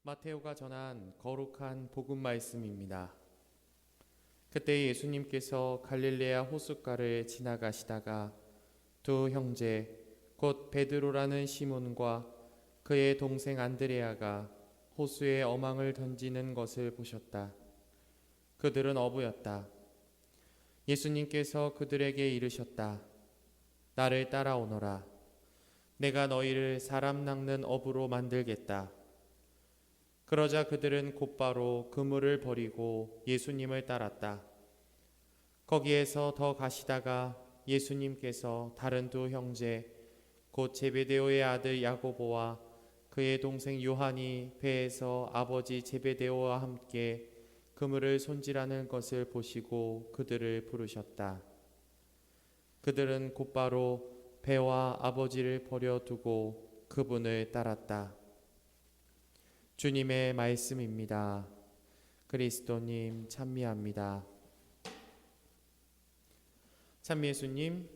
마테오가 전한 거룩한 복음 말씀입니다. 그때 예수님께서 갈릴레아 호숫가를 지나가시다가 두 형제 곧 베드로라는 시몬과 그의 동생 안드레아가 호수에 어망을 던지는 것을 보셨다. 그들은 어부였다. 예수님께서 그들에게 이르셨다. 나를 따라오너라. 내가 너희를 사람 낚는 어부로 만들겠다. 그러자 그들은 곧바로 그물을 버리고 예수님을 따랐다. 거기에서 더 가시다가 예수님께서 다른 두 형제 곧 제베데오의 아들 야고보와 그의 동생 요한이 배에서 아버지 제베데오와 함께 그물을 손질하는 것을 보시고 그들을 부르셨다. 그들은 곧바로 배와 아버지를 버려두고 그분을 따랐다. 주님의 말씀입니다. 그리스도님 찬미합니다. 찬미예수님,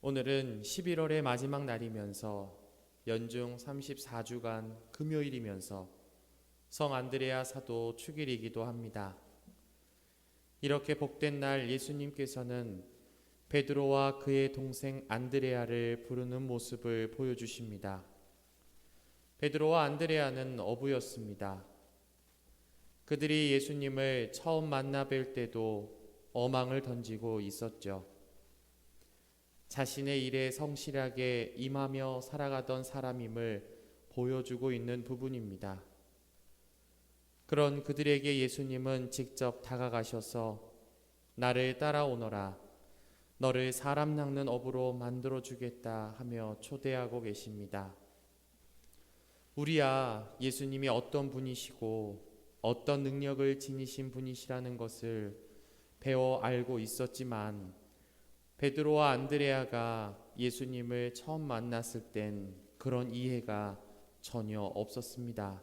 오늘은 11월의 마지막 날이면서 연중 34주간 금요일이면서 성 안드레아 사도 축일이기도 합니다. 이렇게 복된 날 예수님께서는 베드로와 그의 동생 안드레아를 부르는 모습을 보여주십니다. 베드로와 안드레아는 어부였습니다. 그들이 예수님을 처음 만나 뵐 때도 어망을 던지고 있었죠. 자신의 일에 성실하게 임하며 살아가던 사람임을 보여주고 있는 부분입니다. 그런 그들에게 예수님은 직접 다가가셔서 나를 따라오너라. 너를 사람 낚는 어부로 만들어주겠다 하며 초대하고 계십니다. 우리야 예수님이 어떤 분이시고 어떤 능력을 지니신 분이시라는 것을 배워 알고 있었지만 베드로와 안드레아가 예수님을 처음 만났을 땐 그런 이해가 전혀 없었습니다.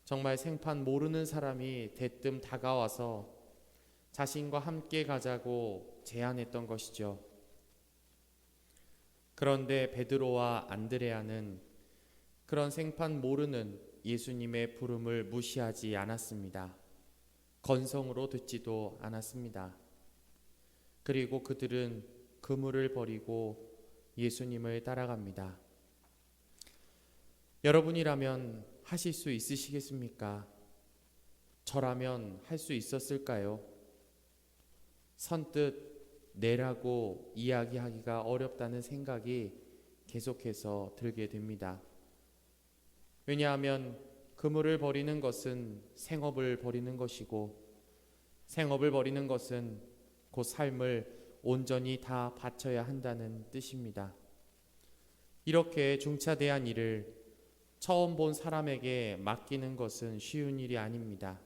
정말 생판 모르는 사람이 대뜸 다가와서 자신과 함께 가자고 제안했던 것이죠. 그런데 베드로와 안드레아는 그런 생판 모르는 예수님의 부름을 무시하지 않았습니다. 건성으로 듣지도 않았습니다. 그리고 그들은 그물을 버리고 예수님을 따라갑니다. 여러분이라면 하실 수 있으시겠습니까? 저라면 할 수 있었을까요? 선뜻 내라고 이야기하기가 어렵다는 생각이 계속해서 들게 됩니다. 왜냐하면 그물을 버리는 것은 생업을 버리는 것이고 생업을 버리는 것은 곧 삶을 온전히 다 바쳐야 한다는 뜻입니다. 이렇게 중차대한 일을 처음 본 사람에게 맡기는 것은 쉬운 일이 아닙니다.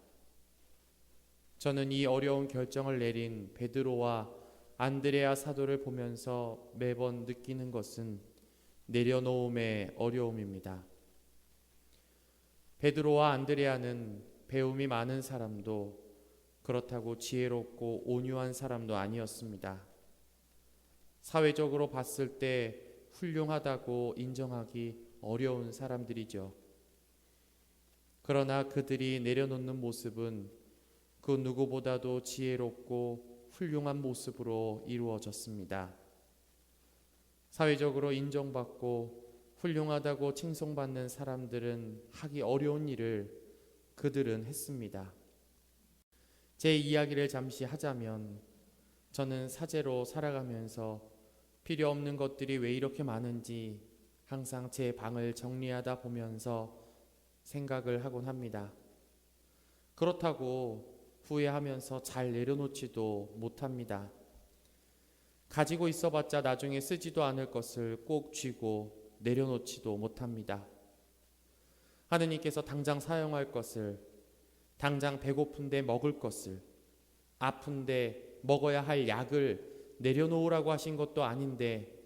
저는 이 어려운 결정을 내린 베드로와 안드레아 사도를 보면서 매번 느끼는 것은 내려놓음의 어려움입니다. 베드로와 안드레아는 배움이 많은 사람도 그렇다고 지혜롭고 온유한 사람도 아니었습니다. 사회적으로 봤을 때 훌륭하다고 인정하기 어려운 사람들이죠. 그러나 그들이 내려놓는 모습은 그 누구보다도 지혜롭고 훌륭한 모습으로 이루어졌습니다. 사회적으로 인정받고 훌륭하다고 칭송받는 사람들은 하기 어려운 일을 그들은 했습니다. 제 이야기를 잠시 하자면 저는 사제로 살아가면서 필요 없는 것들이 왜 이렇게 많은지 항상 제 방을 정리하다 보면서 생각을 하곤 합니다. 그렇다고 후회하면서 잘 내려놓지도 못합니다. 가지고 있어봤자 나중에 쓰지도 않을 것을 꼭 쥐고 내려놓지도 못합니다. 하느님께서 당장 사용할 것을, 당장 배고픈데 먹을 것을, 아픈데 먹어야 할 약을 내려놓으라고 하신 것도 아닌데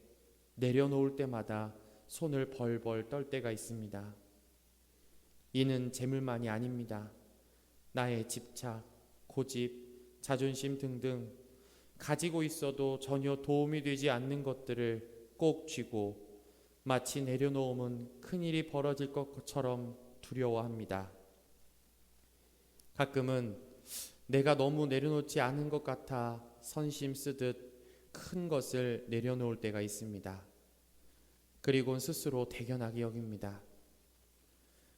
내려놓을 때마다 손을 벌벌 떨 때가 있습니다. 이는 재물만이 아닙니다. 나의 집착, 고집, 자존심 등등 가지고 있어도 전혀 도움이 되지 않는 것들을 꼭 쥐고 마치 내려놓으면 큰일이 벌어질 것처럼 두려워합니다. 가끔은 내가 너무 내려놓지 않은 것 같아 선심 쓰듯 큰 것을 내려놓을 때가 있습니다. 그리고는 스스로 대견하게 여깁니다.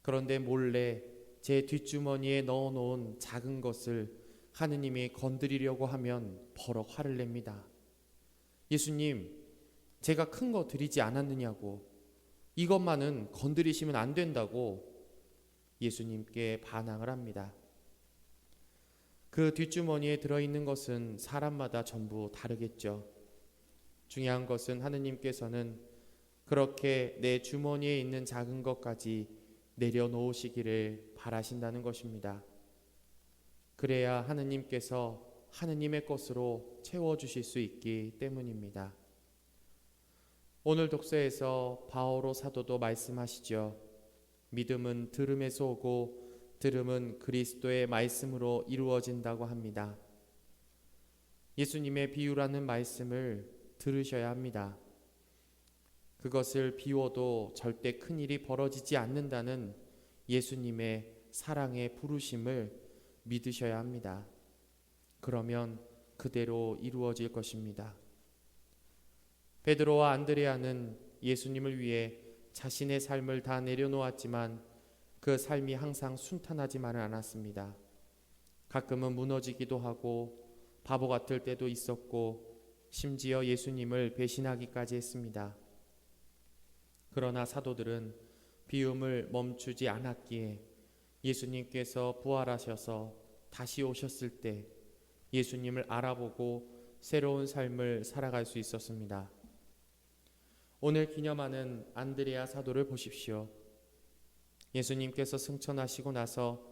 그런데 몰래 제 뒷주머니에 넣어놓은 작은 것을 하느님이 건드리려고 하면 버럭 화를 냅니다. 예수님, 제가 큰 거 드리지 않았느냐고, 이것만은 건드리시면 안 된다고 예수님께 반항을 합니다. 그 뒷주머니에 들어있는 것은 사람마다 전부 다르겠죠. 중요한 것은 하느님께서는 그렇게 내 주머니에 있는 작은 것까지 내려놓으시기를 바라신다는 것입니다. 그래야 하느님께서 하느님의 것으로 채워주실 수 있기 때문입니다. 오늘 독서에서 바오로 사도도 말씀하시죠. 믿음은 들음에서 오고 들음은 그리스도의 말씀으로 이루어진다고 합니다. 예수님의 비유라는 말씀을 들으셔야 합니다. 그것을 비워도 절대 큰일이 벌어지지 않는다는 예수님의 사랑의 부르심을 믿으셔야 합니다. 그러면 그대로 이루어질 것입니다. 베드로와 안드레아는 예수님을 위해 자신의 삶을 다 내려놓았지만 그 삶이 항상 순탄하지만은 않았습니다. 가끔은 무너지기도 하고 바보 같을 때도 있었고 심지어 예수님을 배신하기까지 했습니다. 그러나 사도들은 비움을 멈추지 않았기에 예수님께서 부활하셔서 다시 오셨을 때 예수님을 알아보고 새로운 삶을 살아갈 수 있었습니다. 오늘 기념하는 안드레아 사도를 보십시오. 예수님께서 승천하시고 나서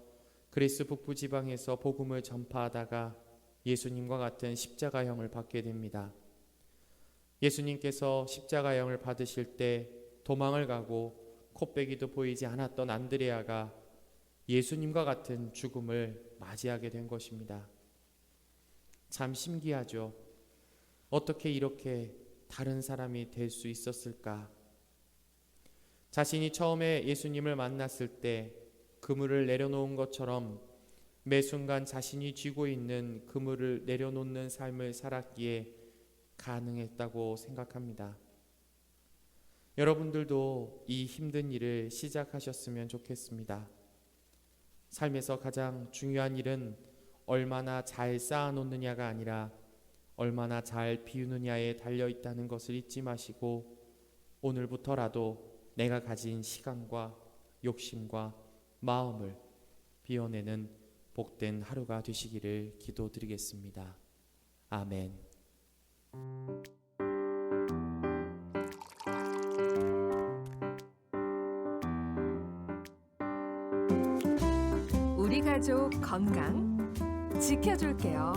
그리스 북부 지방에서 복음을 전파하다가 예수님과 같은 십자가형을 받게 됩니다. 예수님께서 십자가형을 받으실 때 도망을 가고 코빼기도 보이지 않았던 안드레아가 예수님과 같은 죽음을 맞이하게 된 것입니다. 참 신기하죠. 어떻게 이렇게 다른 사람이 될 수 있었을까? 자신이 처음에 예수님을 만났을 때 그물을 내려놓은 것처럼 매 순간 자신이 쥐고 있는 그물을 내려놓는 삶을 살았기에 가능했다고 생각합니다. 여러분들도 이 힘든 일을 시작하셨으면 좋겠습니다. 삶에서 가장 중요한 일은 얼마나 잘 쌓아놓느냐가 아니라 얼마나 잘 비우느냐에 달려있다는 것을 잊지 마시고 오늘부터라도 내가 가진 시간과 욕심과 마음을 비워내는 복된 하루가 되시기를 기도드리겠습니다. 아멘. 우리 가족 건강 지켜줄게요.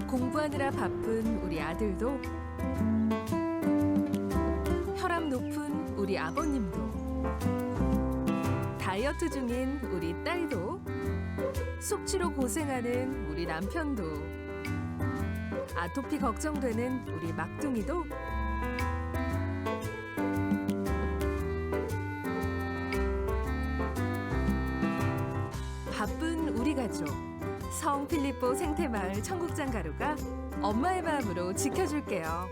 공부하느라 바쁜 우리 아들도, 혈압 높은 우리 아버님도, 다이어트 중인 우리 딸도, 숙취로 고생하는 우리 남편도, 아토피 걱정되는 우리 막둥이도 바쁜 우리 가족 성 필리포 생태마을 청국장 가루가 엄마의 마음으로 지켜줄게요.